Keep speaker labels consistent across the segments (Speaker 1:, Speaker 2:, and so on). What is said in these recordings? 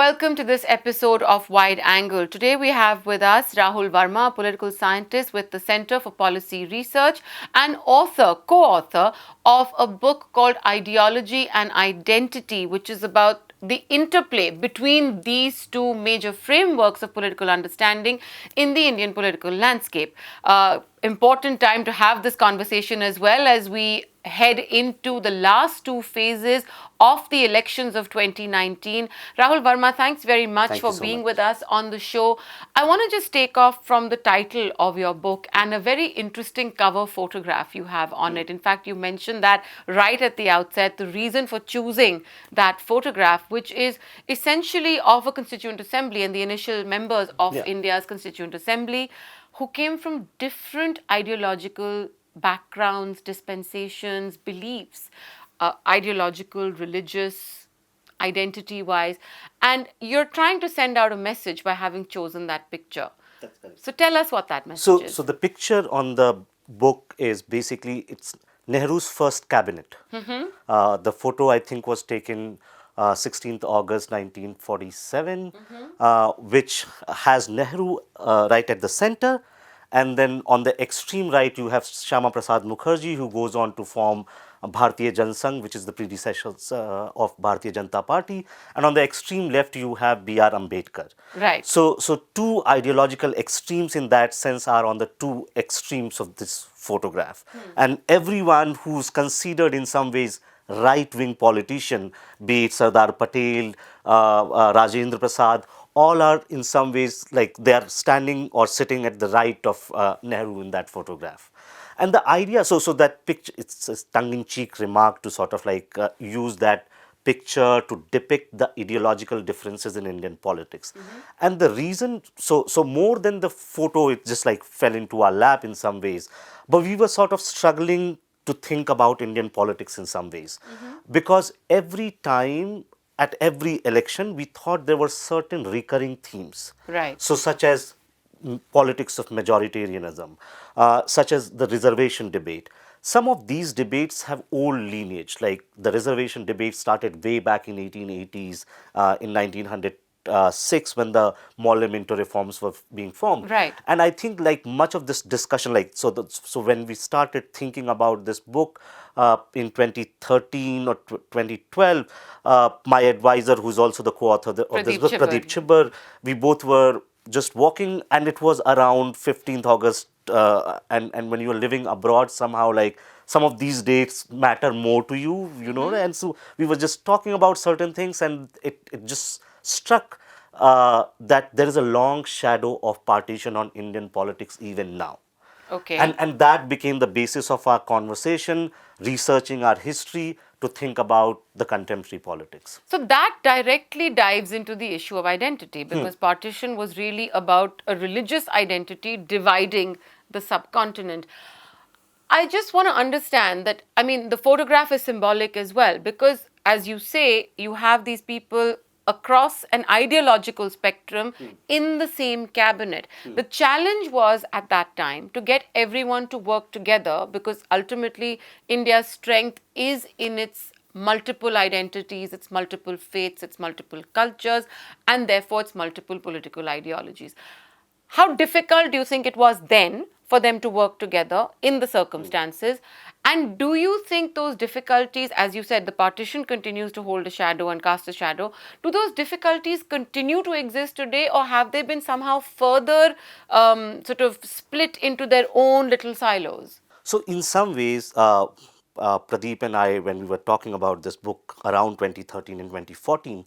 Speaker 1: welcome to this episode of Wide Angle. Today we have with us Rahul Verma, a political scientist with the Center for Policy Research and co-author of a book called Ideology and Identity, which is about the interplay between these two major frameworks of political understanding in the Indian political landscape. Important time to have this conversation as well as we head into the last two phases of the elections of 2019. Rahul Verma, thanks very much for being with us on the show. I want to just take off from the title of your book and a very interesting cover photograph you have on it. In fact, you mentioned that right at the outset, the reason for choosing that photograph, which is essentially of a constituent assembly and the initial members of India's constituent assembly, who came from different ideological backgrounds, dispensations, beliefs, ideological, religious, identity-wise. And you're trying to send out a message by having chosen that picture.
Speaker 2: That's correct.
Speaker 1: So tell us what that message is.
Speaker 2: So the picture on the book is basically, it's Nehru's first cabinet. The photo, I think, was taken 16th August 1947, which has Nehru right at the center. And then on the extreme right, you have Shyama Prasad Mukherjee, who goes on to form Bharatiya Jansangh, which is the predecessors of Bharatiya Janata Party. And on the extreme left, you have B.R. Ambedkar.
Speaker 1: Right.
Speaker 2: So two ideological extremes in that sense are on the two extremes of this photograph. And everyone who's considered in some ways right-wing politician, be it Sardar Patel, Rajendra Prasad, all are in some ways like they are standing or sitting at the right of Nehru in that photograph. And the idea, so that picture, it's a tongue-in-cheek remark to sort of like use that picture to depict the ideological differences in Indian politics. And the reason, so more than the photo, it just like fell into our lap in some ways, but we were sort of struggling to think about Indian politics in some ways. Because every time, at every election, we thought there were certain recurring themes.
Speaker 1: Right.
Speaker 2: So such as politics of majoritarianism, such as the reservation debate. Some of these debates have old lineage, like the reservation debate started way back in 1880s, in 1906 when the Molle Minto reforms were being formed.
Speaker 1: Right.
Speaker 2: And I think like much of this discussion, like so when we started thinking about this book in 2013 or 2012, my advisor, who's also the co-author of this book, Prateek Chhibar, we both were just walking, and it was around 15th August, and when you are living abroad, somehow like some of these dates matter more to you, you know, and so we were just talking about certain things, and it just struck that there is a long shadow of partition on Indian politics even now.
Speaker 1: Okay.
Speaker 2: And that became the basis of our conversation, researching our history to think about the contemporary politics.
Speaker 1: So that directly dives into the issue of identity, because partition was really about a religious identity dividing the subcontinent. I just want to understand that, I mean, the photograph is symbolic as well, because as you say, you have these people across an ideological spectrum in the same cabinet. The challenge was at that time to get everyone to work together, because ultimately India's strength is in its multiple identities, its multiple faiths, its multiple cultures, and therefore its multiple political ideologies. How difficult do you think it was then for them to work together in the circumstances? And do you think those difficulties, as you said, the partition continues to hold a shadow and cast a shadow, do those difficulties continue to exist today, or have they been somehow further sort of split into their own little silos?
Speaker 2: So in some ways, Pradeep and I, when we were talking about this book around 2013 and 2014,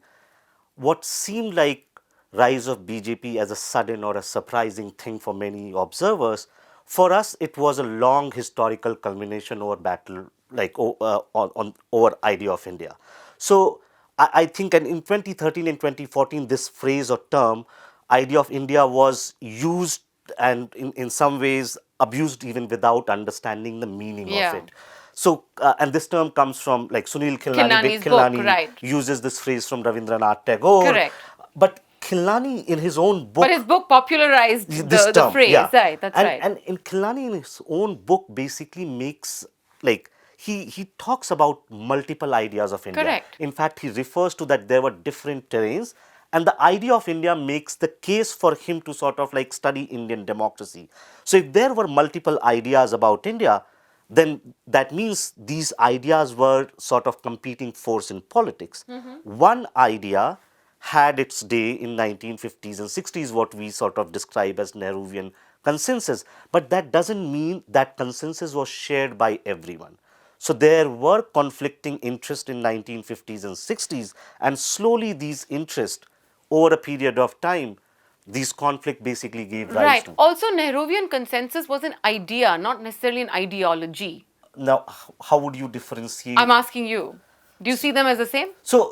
Speaker 2: what seemed like rise of BJP as a sudden or a surprising thing for many observers, for us it was a long historical culmination over battle, like over idea of India. So I think, and in 2013 and 2014, this phrase or term, idea of India, was used and in some ways abused even without understanding the meaning of it. So, and this term comes from like Sunil Khilnani uses this phrase from Rabindranath Tagore.
Speaker 1: Correct.
Speaker 2: But Khilnani in his own book...
Speaker 1: But his book popularized the phrase.
Speaker 2: Yeah.
Speaker 1: Right, that's right.
Speaker 2: And in Khilnani, in his own book, basically makes, like, he talks about multiple ideas of India.
Speaker 1: Correct.
Speaker 2: In fact, he refers to that there were different terrains, And the idea of India makes the case for him to sort of like study Indian democracy. So if there were multiple ideas about India, then that means these ideas were sort of competing force in politics. One idea had its day in 1950s and 60s, what we sort of describe as Nehruvian consensus. But that doesn't mean that consensus was shared by everyone. So there were conflicting interests in 1950s and 60s, and slowly these interests, over a period of time, these conflict basically gave rise
Speaker 1: Right.
Speaker 2: to.
Speaker 1: Also, Nehruvian consensus was an idea, not necessarily an ideology.
Speaker 2: Now, how would you differentiate?
Speaker 1: I'm asking you. Do you see them as the same?
Speaker 2: So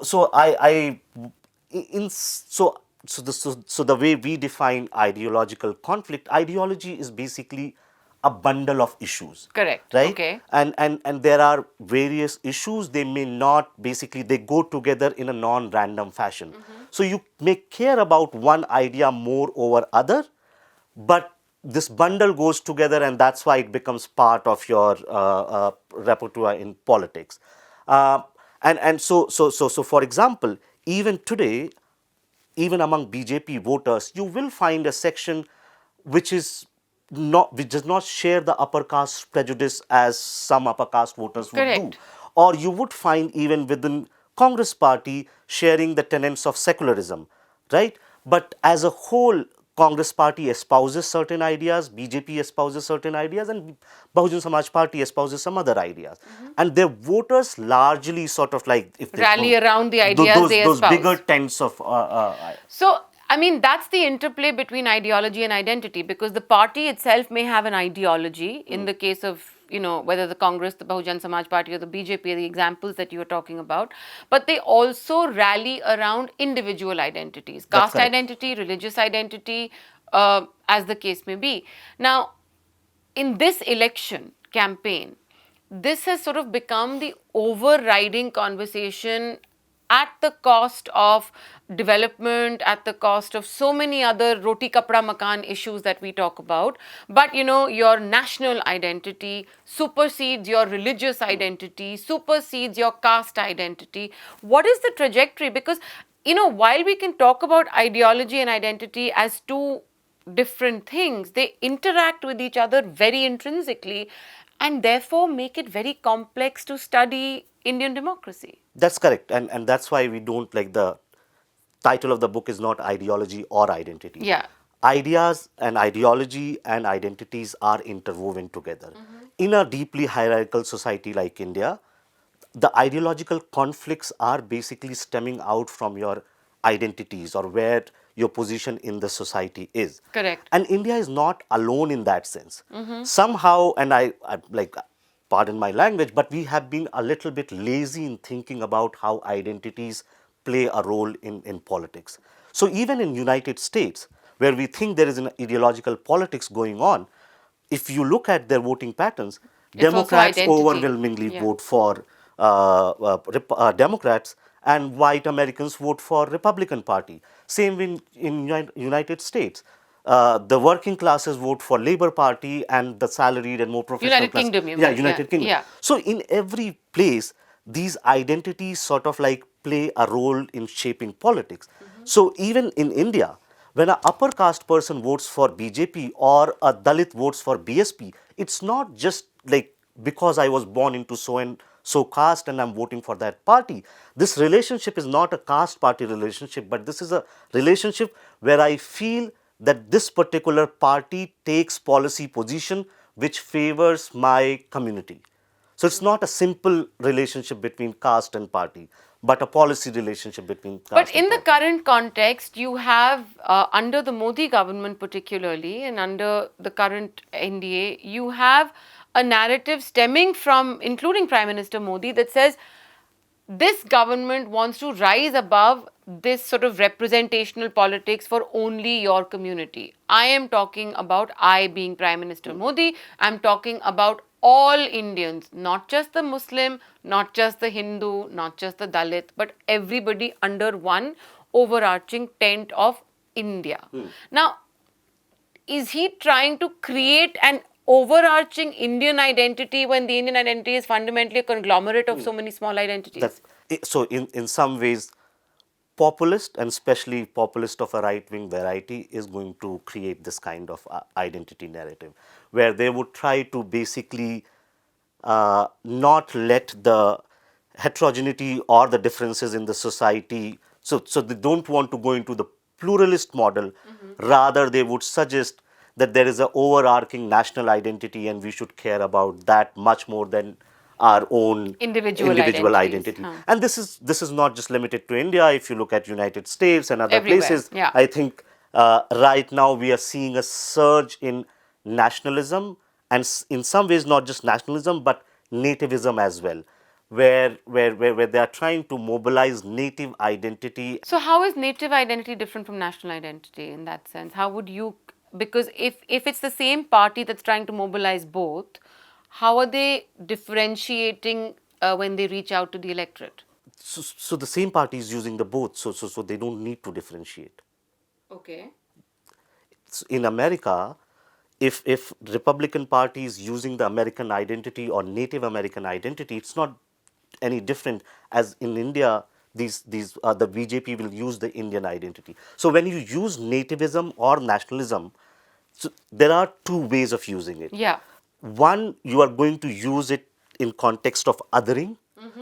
Speaker 2: the way we define ideological conflict, ideology is basically a bundle of issues.
Speaker 1: Correct.
Speaker 2: Right?
Speaker 1: Okay.
Speaker 2: And there are various issues, they may not, basically they go together in a non-random fashion. So you may care about one idea more over other, but this bundle goes together, and that's why it becomes part of your repertoire in politics. And for example, even today, even among BJP voters, you will find a section which does not share the upper caste prejudice as some upper caste voters would do.
Speaker 1: Correct.
Speaker 2: Or you would find even within Congress party sharing the tenets of secularism, right? But as a whole, Congress party espouses certain ideas, BJP espouses certain ideas, and Bahujan Samaj party espouses some other ideas. And their voters largely sort of like, if they
Speaker 1: Rally around the ideas they
Speaker 2: those
Speaker 1: espouse.
Speaker 2: bigger tents of
Speaker 1: So, I mean, that's the interplay between ideology and identity, because the party itself may have an ideology. In the case of, whether the Congress, the Bahujan Samaj Party, or the BJP, the examples that you were talking about, but they also rally around individual identities, caste
Speaker 2: correct.
Speaker 1: identity, religious identity, as the case may be. Now, in this election campaign, this has sort of become the overriding conversation at the cost of development, at the cost of so many other roti kapda makan issues that we talk about. But your national identity supersedes your religious identity, supersedes your caste identity. What is the trajectory? Because, while we can talk about ideology and identity as two different things, they interact with each other very intrinsically, and therefore make it very complex to study Indian democracy.
Speaker 2: That's correct. And that's why we don't like the title of the book is not ideology or identity.
Speaker 1: Yeah.
Speaker 2: Ideas and ideology and identities are interwoven together. In a deeply hierarchical society like India, the ideological conflicts are basically stemming out from your identities or where your position in the society is.
Speaker 1: Correct.
Speaker 2: And India is not alone in that sense. Somehow, and I like, pardon my language, but we have been a little bit lazy in thinking about how identities play a role in politics. So even in United States, where we think there is an ideological politics going on, if you look at their voting patterns,
Speaker 1: It's also
Speaker 2: Democrats
Speaker 1: identity.
Speaker 2: overwhelmingly
Speaker 1: Yeah.
Speaker 2: vote for Democrats, and white Americans vote for Republican Party. Same in United States. The working classes vote for Labour Party, and the salaried and more professional
Speaker 1: United
Speaker 2: class.
Speaker 1: Kingdom, you
Speaker 2: Yeah,
Speaker 1: mean.
Speaker 2: United
Speaker 1: Yeah.
Speaker 2: Kingdom.
Speaker 1: Yeah.
Speaker 2: So in every place, these identities sort of like play a role in shaping politics. So even in India, when an upper caste person votes for BJP or a Dalit votes for BSP, it's not just like because I was born into so and so caste and I'm voting for that party. This relationship is not a caste party relationship, but this is a relationship where I feel that this particular party takes policy position which favors my community. So it's not a simple relationship between caste and party, but a policy relationship between caste
Speaker 1: But
Speaker 2: and
Speaker 1: in the
Speaker 2: party.
Speaker 1: current context, you have, under the Modi government particularly, and under the current NDA, you have a narrative stemming from, including Prime Minister Modi, that says this government wants to rise above this sort of representational politics for only your community. I am talking about, I being Prime Minister Modi, I'm talking about all Indians, not just the Muslim, not just the Hindu, not just the Dalit, but everybody under one overarching tent of India. Now, is he trying to create an overarching Indian identity when the Indian identity is fundamentally a conglomerate of so many small identities?
Speaker 2: So in some ways, populist, and especially populist of a right-wing variety, is going to create this kind of identity narrative, where they would try to basically not let the heterogeneity or the differences in the society, so they don't want to go into the pluralist model. Rather, they would suggest that there is an overarching national identity and we should care about that much more than our own
Speaker 1: Individual
Speaker 2: individual
Speaker 1: identities.
Speaker 2: identity. And this is not just limited to India. If you look at United States and other
Speaker 1: Everywhere,
Speaker 2: places,
Speaker 1: yeah.
Speaker 2: I think right now we are seeing a surge in nationalism, and in some ways not just nationalism but nativism as well, where they are trying to mobilize native identity.
Speaker 1: So how is native identity different from national identity in that sense? How would you, because if it's the same party that's trying to mobilize both, how are they differentiating when they reach out to the electorate?
Speaker 2: So the same party is using the both, so they don't need to differentiate.
Speaker 1: Okay.
Speaker 2: In America, if Republican Party is using the American identity or Native American identity, it's not any different as in India. These the BJP will use the Indian identity. So when you use nativism or nationalism, so there are two ways of using it.
Speaker 1: Yeah.
Speaker 2: One, you are going to use it in context of othering.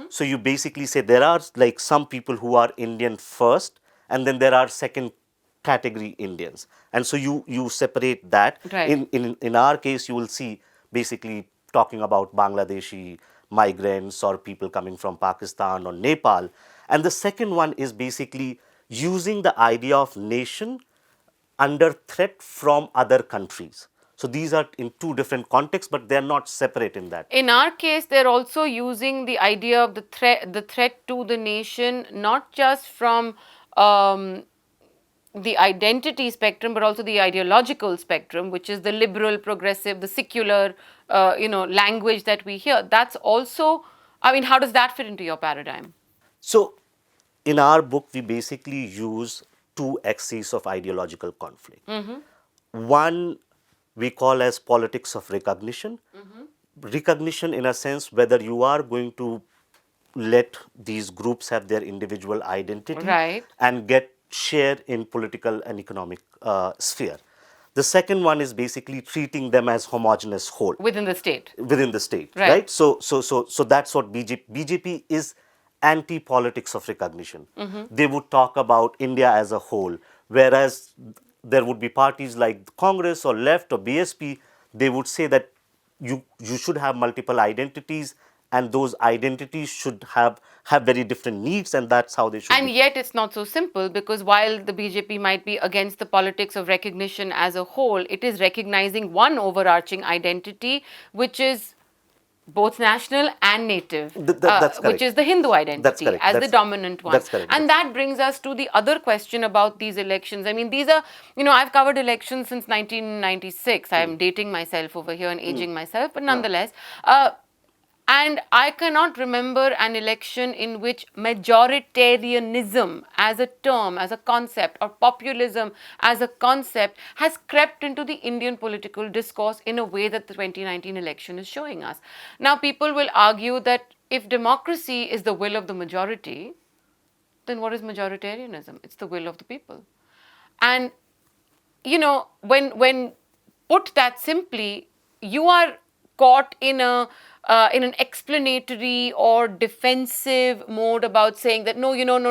Speaker 2: So you basically say there are like some people who are Indian first, and then there are second category Indians, and so you separate that.
Speaker 1: Right.
Speaker 2: In our case, you will see basically talking about Bangladeshi migrants or people coming from Pakistan or Nepal, and the second one is basically using the idea of nation under threat from other countries. So these are in two different contexts, but they are not separate in that.
Speaker 1: In our case, they're also using the idea of the threat to the nation, not just from the identity spectrum, but also the ideological spectrum, which is the liberal, progressive, the secular, language that we hear. That's also, I mean, how does that fit into your paradigm?
Speaker 2: So in our book, we basically use two axes of ideological conflict. One we call as politics of recognition. Recognition, in a sense, whether you are going to let these groups have their individual identity
Speaker 1: Right.
Speaker 2: and get share in political and economic sphere. The second one is basically treating them as homogeneous whole
Speaker 1: Within the state.
Speaker 2: within the state,
Speaker 1: Right.
Speaker 2: right? So that's what BJP is, anti-politics of recognition. They would talk about India as a whole, whereas there would be parties like Congress or left or BSP, they would say that you should have multiple identities, and those identities should have very different needs, and that's how they should
Speaker 1: And
Speaker 2: be.
Speaker 1: yet, it's not so simple, because while the BJP might be against the politics of recognition as a whole, it is recognizing one overarching identity, which is both national and native,
Speaker 2: That's correct.
Speaker 1: which is the Hindu identity
Speaker 2: correct.
Speaker 1: as the
Speaker 2: That's-
Speaker 1: dominant one.
Speaker 2: that's correct.
Speaker 1: And that brings us to the other question about these elections. I mean, these are, I've covered elections since 1996. I am dating myself over here and aging myself, but nonetheless, and I cannot remember an election in which majoritarianism as a term, as a concept, or populism as a concept has crept into the Indian political discourse in a way that the 2019 election is showing us. Now, people will argue that if democracy is the will of the majority, then what is majoritarianism? It's the will of the people. And when put that simply, you are caught in an explanatory or defensive mode about saying that no,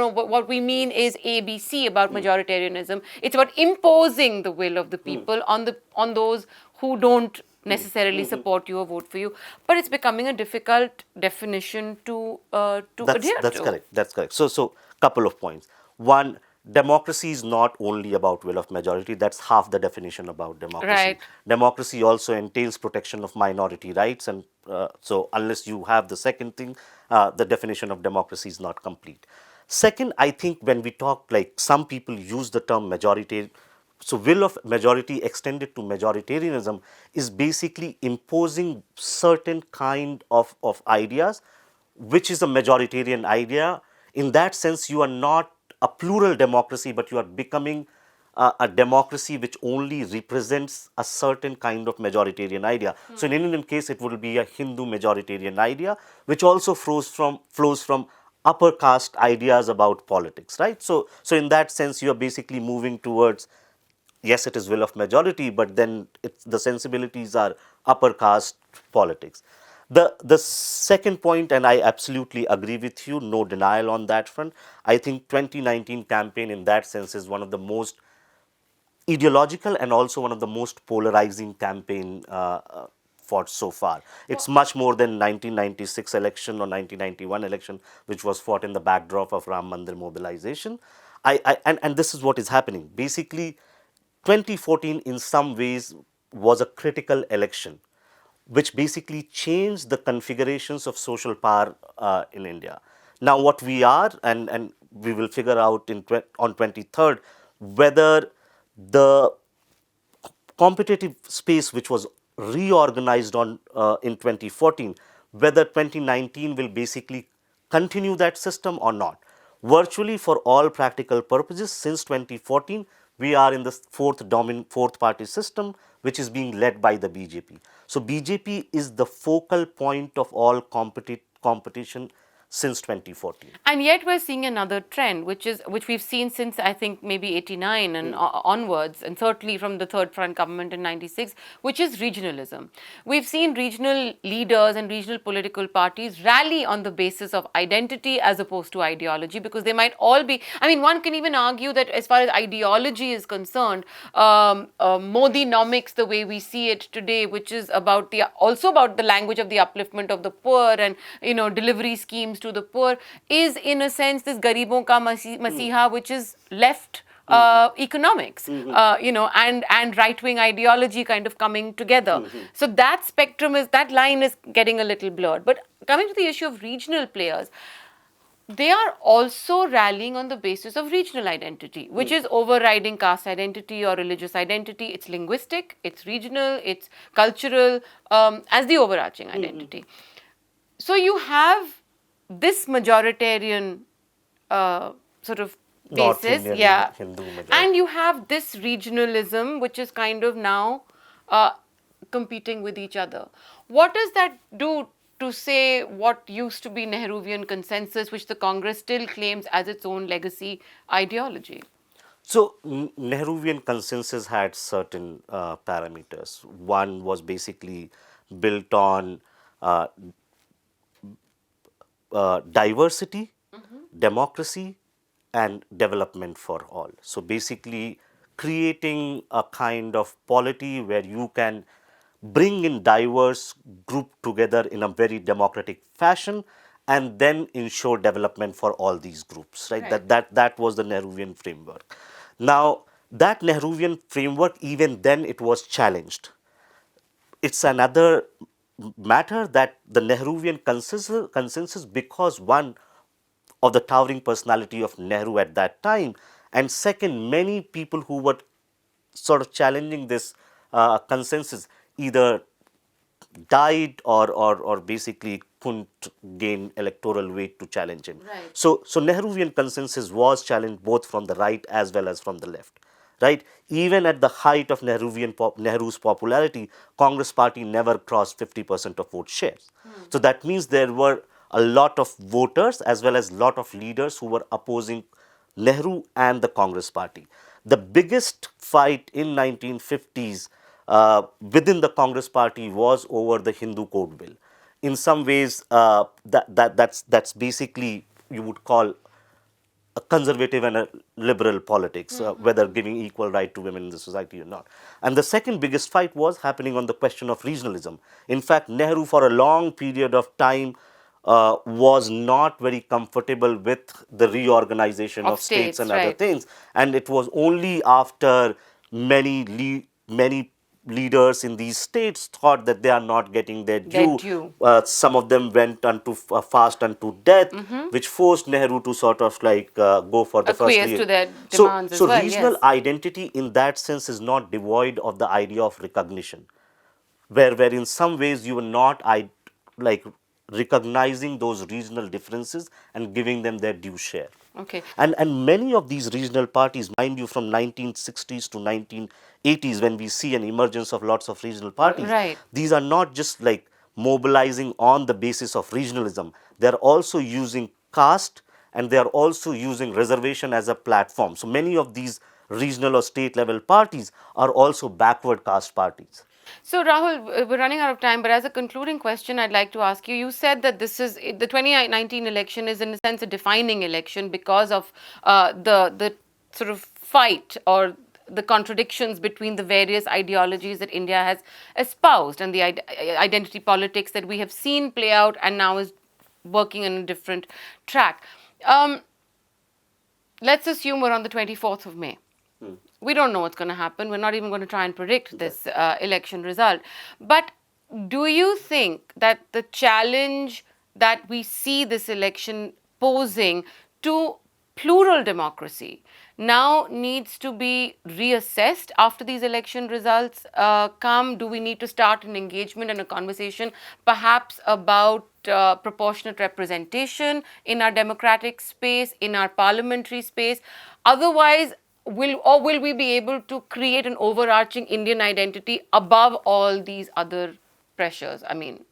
Speaker 1: what we mean is ABC about majoritarianism. It's about imposing the will of the people on those who don't necessarily support you or vote for you. But it's becoming a difficult definition to adhere
Speaker 2: That's
Speaker 1: to.
Speaker 2: correct. That's correct. So couple of points. One, democracy is not only about will of majority. That's half the definition about democracy.
Speaker 1: Right.
Speaker 2: Democracy also entails protection of minority rights, and so unless you have the second thing, the definition of democracy is not complete. Second, I think when we talk, like some people use the term majority. So will of majority extended to majoritarianism is basically imposing certain kind of ideas, which is a majoritarian idea. In that sense, you are not a plural democracy, but you are becoming a democracy which only represents a certain kind of majoritarian idea. So in Indian case, it will be a Hindu majoritarian idea, which also flows from upper caste ideas about politics, right? So in that sense, you are basically moving towards, yes, it is will of majority, but then the sensibilities are upper caste politics. The second point, and I absolutely agree with you, no denial on that front. I think 2019 campaign in that sense is one of the most ideological and also one of the most polarizing campaign fought so far. It's much more than 1996 election or 1991 election, which was fought in the backdrop of Ram Mandir mobilization. And this is what is happening. Basically, 2014 in some ways was a critical election, which basically changed the configurations of social power in India. Now, what we are, and we will figure out on 23rd, whether the competitive space which was reorganized in 2014, whether 2019 will basically continue that system or not. Virtually for all practical purposes, since 2014, we are in the fourth party system, which is being led by the BJP. So BJP is the focal point of all competition since 2014.
Speaker 1: And yet we're seeing another trend, which we've seen since I think maybe 89 and onwards, and certainly from the Third Front government in 96, which is regionalism. We've seen regional leaders and regional political parties rally on the basis of identity as opposed to ideology, because they might all be, I mean, one can even argue that as far as ideology is concerned, Modinomics, the way we see it today, which is also about the language of the upliftment of the poor and, delivery schemes to the poor, is in a sense this Garibon ka Masiha, which is left economics, and right-wing ideology kind of coming together. So that that line is getting a little blurred. But coming to the issue of regional players, they are also rallying on the basis of regional identity, which is overriding caste identity or religious identity. It's linguistic, it's regional, it's cultural, as the overarching identity. So you have this majoritarian sort of
Speaker 2: North
Speaker 1: basis,
Speaker 2: Indian Hindu majority.
Speaker 1: and you have this regionalism, which is kind of now competing with each other. What does that do to say what used to be Nehruvian consensus, which the Congress still claims as its own legacy ideology?
Speaker 2: So, Nehruvian consensus had certain parameters. One was basically built on diversity, democracy, and development for all. So, basically, creating a kind of polity where you can bring in diverse group together in a very democratic fashion and then ensure development for all these groups, right?
Speaker 1: Right.
Speaker 2: That was the Nehruvian framework. Now, that Nehruvian framework, even then it was challenged. It's another matter that the Nehruvian consensus, because one of the towering personality of Nehru at that time, and second, many people who were sort of challenging this consensus either died or basically couldn't gain electoral weight to challenge him.
Speaker 1: Right.
Speaker 2: So Nehruvian consensus was challenged both from the right as well as from the left. Right? Even at the height of Nehru's popularity, Congress party never crossed 50% of vote shares. So that means there were a lot of voters as well as lot of leaders who were opposing Nehru and the Congress party. The biggest fight in 1950s within the Congress party was over the Hindu Code Bill. In some ways, that's basically you would call a conservative and a liberal politics, whether giving equal right to women in the society or not. And the second biggest fight was happening on the question of regionalism. In fact, Nehru for a long period of time was not very comfortable with the reorganization of states and other
Speaker 1: right.
Speaker 2: things. And it was only after many leaders in these states thought that they are not getting their due. Some of them went unto fast unto death, which forced Nehru to sort of like go for the first
Speaker 1: Acquiesce to their
Speaker 2: So,
Speaker 1: demands as
Speaker 2: so
Speaker 1: well,
Speaker 2: regional
Speaker 1: yes.
Speaker 2: identity in that sense is not devoid of the idea of recognition, where in some ways you were not like recognizing those regional differences and giving them their due share.
Speaker 1: Okay.
Speaker 2: And many of these regional parties, mind you, from 1960s to 1980s, when we see an emergence of lots of regional parties,
Speaker 1: Right.
Speaker 2: these are not just like mobilizing on the basis of regionalism. They're also using caste, and they are also using reservation as a platform. So many of these regional or state level parties are also backward caste parties.
Speaker 1: So, Rahul, we're running out of time, but as a concluding question, I'd like to ask you. You said that the 2019 election is, in a sense, a defining election because of the sort of fight or the contradictions between the various ideologies that India has espoused and the identity politics that we have seen play out and now is working on a different track. Let's assume we're on the 24th of May. We don't know what's going to happen. We're not even going to try and predict this election result. But do you think that the challenge that we see this election posing to plural democracy now needs to be reassessed after these election results come? Do we need to start an engagement and a conversation perhaps about proportionate representation in our democratic space, in our parliamentary space? Otherwise, will we be able to create an overarching Indian identity above all these other pressures? I mean,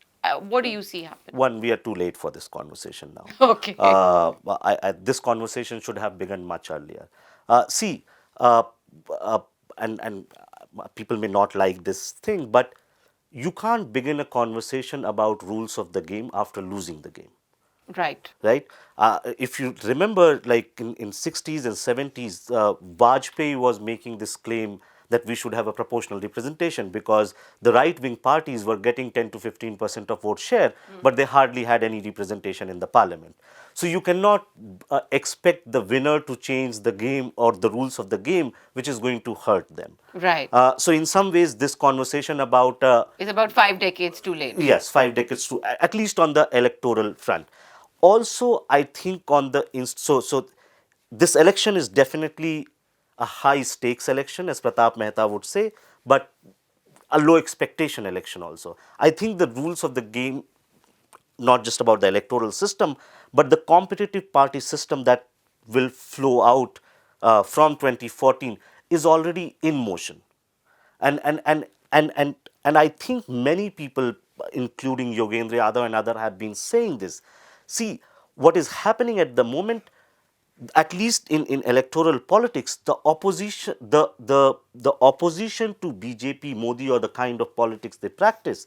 Speaker 1: what do you see happen?
Speaker 2: One, we are too late for this conversation now.
Speaker 1: Okay.
Speaker 2: This conversation should have begun much earlier. See, and people may not like this thing, but you can't begin a conversation about rules of the game after losing the game.
Speaker 1: Right.
Speaker 2: Right? If you remember, like in 60s and 70s, Vajpayee was making this claim that we should have a proportional representation because the right-wing parties were getting 10 to 15% of vote share, but they hardly had any representation in the parliament. So you cannot expect the winner to change the game or the rules of the game, which is going to hurt them.
Speaker 1: Right.
Speaker 2: So in some ways, this conversation about
Speaker 1: it's about 5 decades too late.
Speaker 2: Yes, 5 decades to at least on the electoral front. Also, I think on the so this election is definitely a high stakes election, as Pratap Mehta would say, but a low expectation election also. I think the rules of the game, not just about the electoral system, but the competitive party system that will flow out from 2014 is already in motion. And I think many people, including Yogendra Yadav and others, have been saying this. See, what is happening at the moment, at least in electoral politics, the opposition, the opposition to BJP, Modi, or the kind of politics they practice,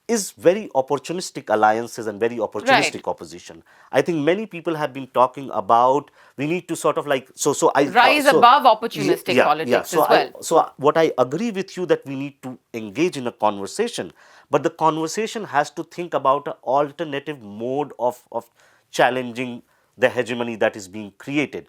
Speaker 2: is very opportunistic alliances and very opportunistic opposition. I think many people have been talking about we need to sort of like
Speaker 1: rise above opportunistic politics as well.
Speaker 2: So what I agree with you that we need to engage in a conversation, but the conversation has to think about an alternative mode of challenging the hegemony that is being created.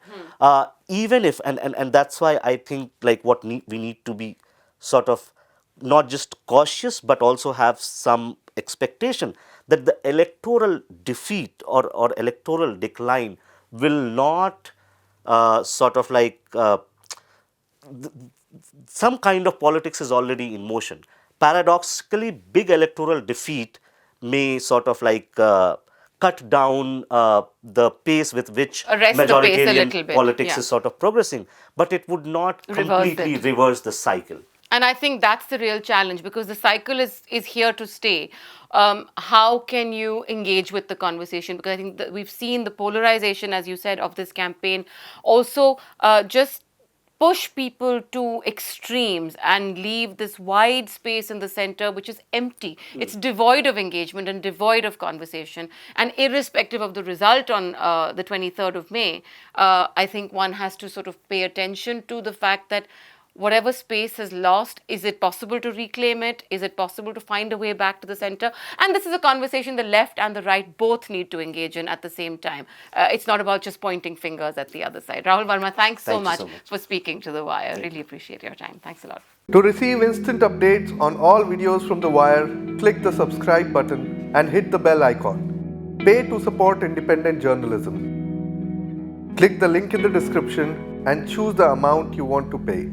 Speaker 2: Even if, and that's why I think like we need to be sort of not just cautious but also have some expectation that the electoral defeat or electoral decline will not sort of like some kind of politics is already in motion. Paradoxically, big electoral defeat may sort of like cut down the pace with which majoritarian politics is sort of progressing, but it would not completely reverse the cycle.
Speaker 1: And I think that's the real challenge because the cycle is here to stay. How can you engage with the conversation? Because I think that we've seen the polarization, as you said, of this campaign also just push people to extremes and leave this wide space in the center which is empty. It's devoid of engagement and devoid of conversation. And irrespective of the result on the 23rd of May, I think one has to sort of pay attention to the fact that whatever space is lost, is it possible to reclaim it? Is it possible to find a way back to the center? And this is a conversation the left and the right both need to engage in at the same time. It's not about just pointing fingers at the other side. Rahul Verma, thanks so much for speaking to The Wire. Really appreciate your time. Thanks a lot.
Speaker 3: To receive instant updates on all videos from The Wire, click the subscribe button and hit the bell icon. Pay to support independent journalism. Click the link in the description and choose the amount you want to pay.